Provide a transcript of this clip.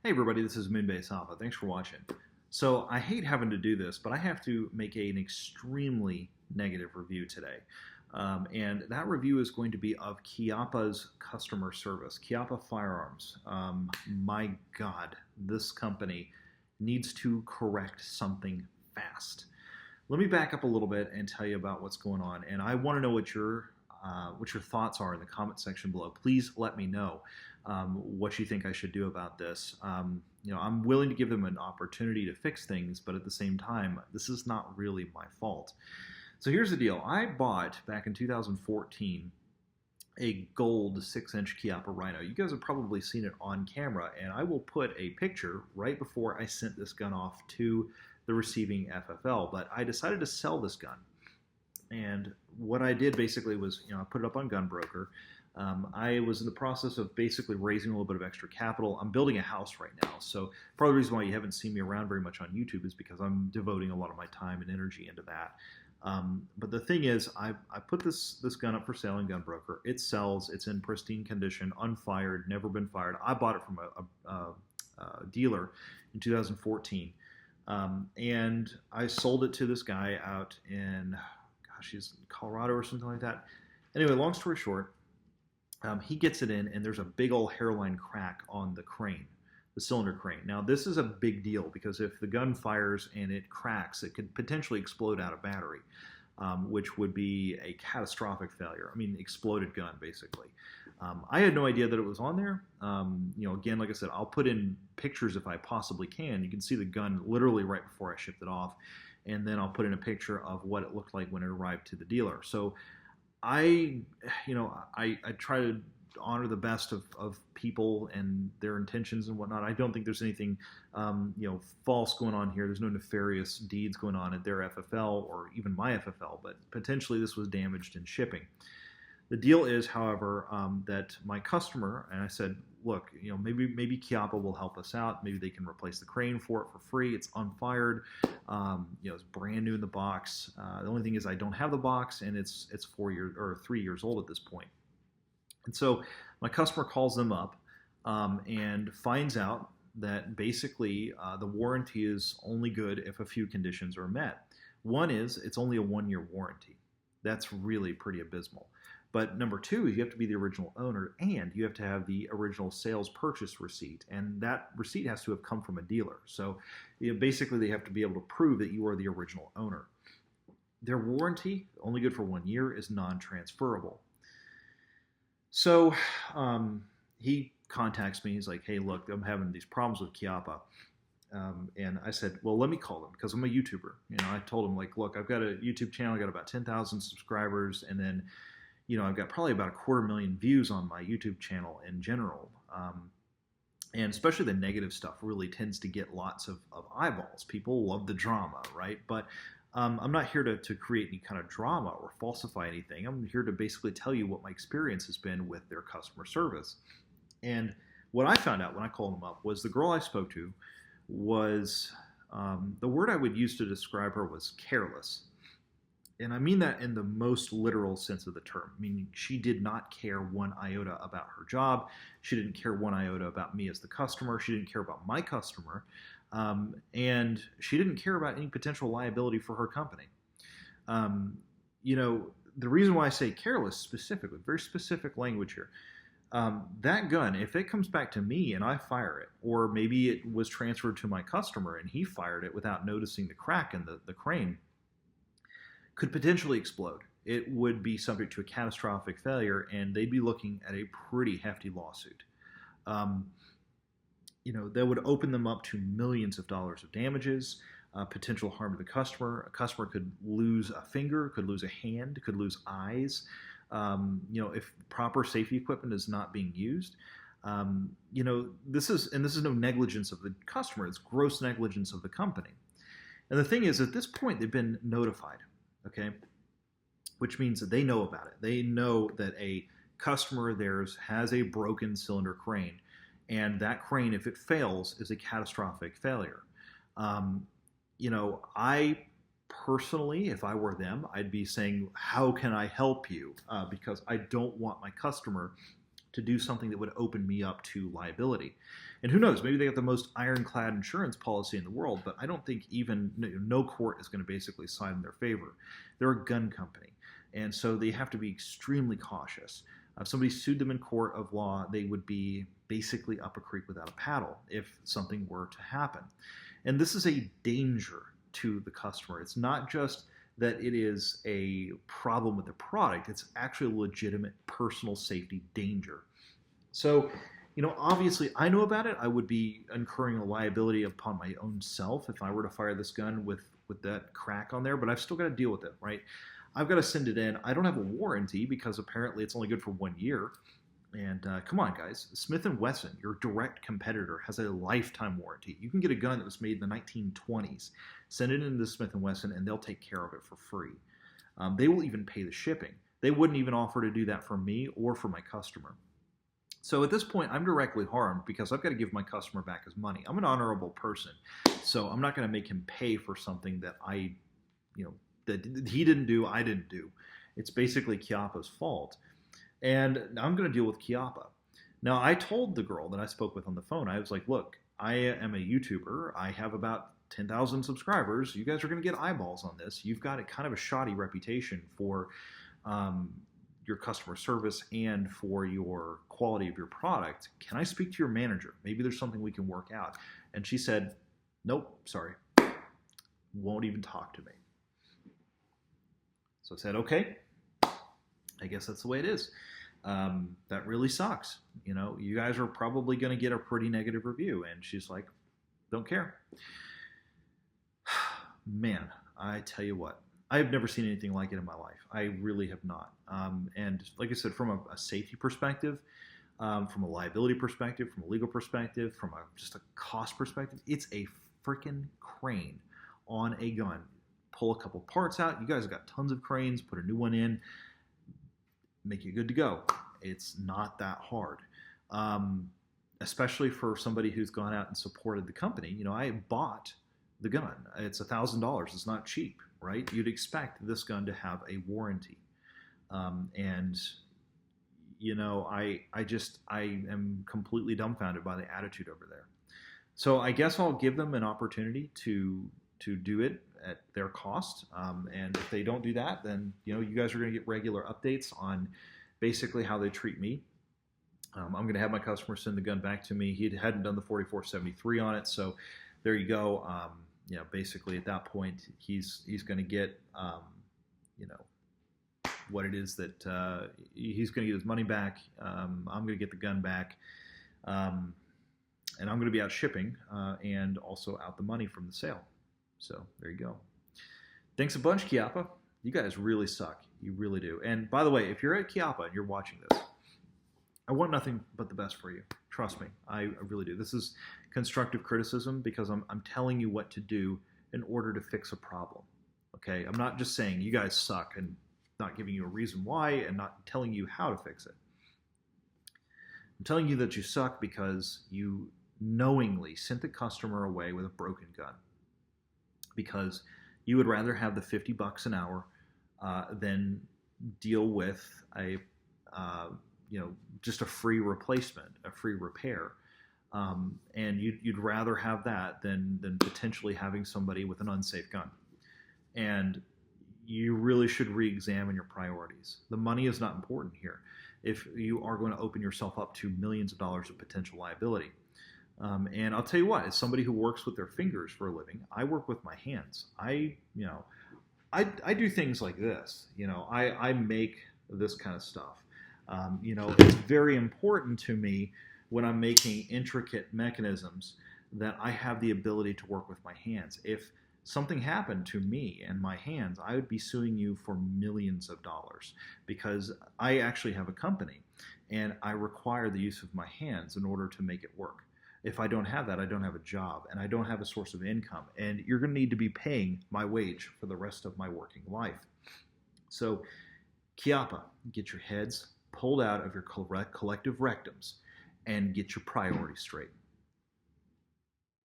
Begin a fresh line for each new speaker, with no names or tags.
Hey everybody, this is Moonbase Alpha. Thanks for watching. So I hate having to do this, but I have to make an extremely negative review today. And that review is going to be of Chiappa's customer service, Chiappa Firearms. My God, this company needs to correct something fast. Let me back up a little bit and tell you about what's going on. And I want to know what your thoughts are in the comment section below. Please let me know what you think I should do about this. I'm willing to give them an opportunity to fix things, but at the same time, this is not really my fault. So here's the deal. I bought, back in 2014, a gold 6-inch Chiappa Rhino. You guys have probably seen it on camera, and I will put a picture right before I sent this gun off to the receiving FFL, but I decided to sell this gun. And what I did basically was, I put it up on Gunbroker. I was in the process of basically raising a little bit of extra capital. I'm building a house right now, so part of the reason why you haven't seen me around very much on YouTube is because I'm devoting a lot of my time and energy into that. But the thing is, I put this gun up for sale in Gunbroker. It sells. It's in pristine condition, unfired, never been fired. I bought it from a dealer in 2014, and I sold it to this guy out in, she's Colorado or something like that. Anyway, long story short, he gets it in, and there's a big old hairline crack on the crane, the cylinder crane. Now, this is a big deal because if the gun fires and it cracks, it could potentially explode out of battery, which would be a catastrophic failure. I mean, exploded gun, basically. I had no idea that it was on there. Again, like I said, I'll put in pictures if I possibly can. You can see the gun literally right before I shipped it off. And then I'll put in a picture of what it looked like when it arrived to the dealer. So I try to honor the best of people and their intentions and whatnot. I don't think there's anything, false going on here. There's no nefarious deeds going on at their FFL or even my FFL, but potentially this was damaged in shipping. The deal is, however, that my customer, and I said, look, maybe Chiappa will help us out. Maybe they can replace the crane for it for free. It's unfired. It's brand new in the box. The only thing is I don't have the box, and it's 4 years or 3 years old at this point. And so my customer calls them up and finds out that basically the warranty is only good if a few conditions are met. One is it's only a 1-year warranty. That's really pretty abysmal. But number two is you have to be the original owner, and you have to have the original sales purchase receipt, and that receipt has to have come from a dealer. So basically they have to be able to prove that you are the original owner. Their warranty, only good for 1 year, is non-transferable. So he contacts me. He's like, hey, look, I'm having these problems with Chiappa. And I said, well, let me call them because I'm a YouTuber. I told him, like, look, I've got a YouTube channel. I got about 10,000 subscribers, and then I've got probably about 250,000 views on my YouTube channel in general. And especially the negative stuff really tends to get lots of eyeballs. People love the drama, right? But I'm not here to create any kind of drama or falsify anything. I'm here to basically tell you what my experience has been with their customer service. And what I found out when I called them up was the girl I spoke to was, the word I would use to describe her was careless. And I mean that in the most literal sense of the term, meaning she did not care one iota about her job. She didn't care one iota about me as the customer. She didn't care about my customer. And she didn't care about any potential liability for her company. The reason why I say careless specifically, very specific language here, that gun, if it comes back to me and I fire it, or maybe it was transferred to my customer and he fired it without noticing the crack in the crane, could potentially explode. It would be subject to a catastrophic failure, and they'd be looking at a pretty hefty lawsuit. That would open them up to millions of dollars of damages, potential harm to the customer. A customer could lose a finger, could lose a hand, could lose eyes. If proper safety equipment is not being used. This is no negligence of the customer. It's gross negligence of the company. And the thing is, at this point, they've been notified. Okay, which means that they know about it. They know that a customer of theirs has a broken cylinder crane, and that crane, if it fails, is a catastrophic failure. I personally, if I were them, I'd be saying, how can I help you? Because I don't want my customer to do something that would open me up to liability. And who knows, maybe they got the most ironclad insurance policy in the world, but I don't think even no court is going to basically side in their favor. They're a gun company, and so they have to be extremely cautious. If somebody sued them in court of law, they would be basically up a creek without a paddle if something were to happen. And this is a danger to the customer. It's not just that it is a problem with the product, it's actually a legitimate personal safety danger. So, obviously I know about it. I would be incurring a liability upon my own self if I were to fire this gun with that crack on there, but I've still got to deal with it, right? I've got to send it in. I don't have a warranty because apparently it's only good for 1 year. And come on, guys. Smith & Wesson, your direct competitor, has a lifetime warranty. You can get a gun that was made in the 1920s, send it into Smith & Wesson, and they'll take care of it for free. They will even pay the shipping. They wouldn't even offer to do that for me or for my customer. So at this point, I'm directly harmed because I've got to give my customer back his money. I'm an honorable person, so I'm not going to make him pay for something that that he didn't do, I didn't do. It's basically Chiappa's fault. And I'm going to deal with Chiappa. Now, I told the girl that I spoke with on the phone, I was like, look, I am a YouTuber. I have about 10,000 subscribers. You guys are going to get eyeballs on this. You've got a kind of a shoddy reputation for your customer service and for your quality of your product. Can I speak to your manager? Maybe there's something we can work out. And she said, nope, sorry. Won't even talk to me. So I said, okay, I guess that's the way it is. That really sucks. You guys are probably going to get a pretty negative review. And she's like, don't care. Man, I tell you what, I've never seen anything like it in my life. I really have not. And like I said, from a safety perspective, from a liability perspective, from a legal perspective, from just a cost perspective, it's a freaking crane on a gun. Pull a couple parts out. You guys have got tons of cranes. Put a new one in. Make you good to go. It's not that hard, especially for somebody who's gone out and supported the company. I bought the gun. It's $1,000. It's not cheap, right? You'd expect this gun to have a warranty, and I am completely dumbfounded by the attitude over there. So I guess I'll give them an opportunity to do it at their cost. And if they don't do that, then you guys are going to get regular updates on basically how they treat me. I'm going to have my customer send the gun back to me. He hadn't done the 4473 on it, so there you go. Basically at that point, he's going to get what it is that he's going to get his money back. I'm going to get the gun back, and I'm going to be out shipping and also out the money from the sale. So there you go. Thanks a bunch, Chiappa. You guys really suck. You really do. And by the way, if you're at Chiappa and you're watching this, I want nothing but the best for you. Trust me, I really do. This is constructive criticism because I'm telling you what to do in order to fix a problem. Okay? I'm not just saying you guys suck and not giving you a reason why and not telling you how to fix it. I'm telling you that you suck because you knowingly sent the customer away with a broken gun. Because you would rather have the $50 an hour than deal with just a free replacement, a free repair, and you'd rather have that than potentially having somebody with an unsafe gun. And you really should re-examine your priorities. The money is not important here. If you are going to open yourself up to millions of dollars of potential liability. And I'll tell you what, as somebody who works with their fingers for a living, I work with my hands. I do things like this. I make this kind of stuff. It's very important to me when I'm making intricate mechanisms that I have the ability to work with my hands. If something happened to me and my hands, I would be suing you for millions of dollars because I actually have a company and I require the use of my hands in order to make it work. If I don't have that, I don't have a job and I don't have a source of income. And you're going to need to be paying my wage for the rest of my working life. So, Chiappa, get your heads pulled out of your collective rectums and get your priorities straight.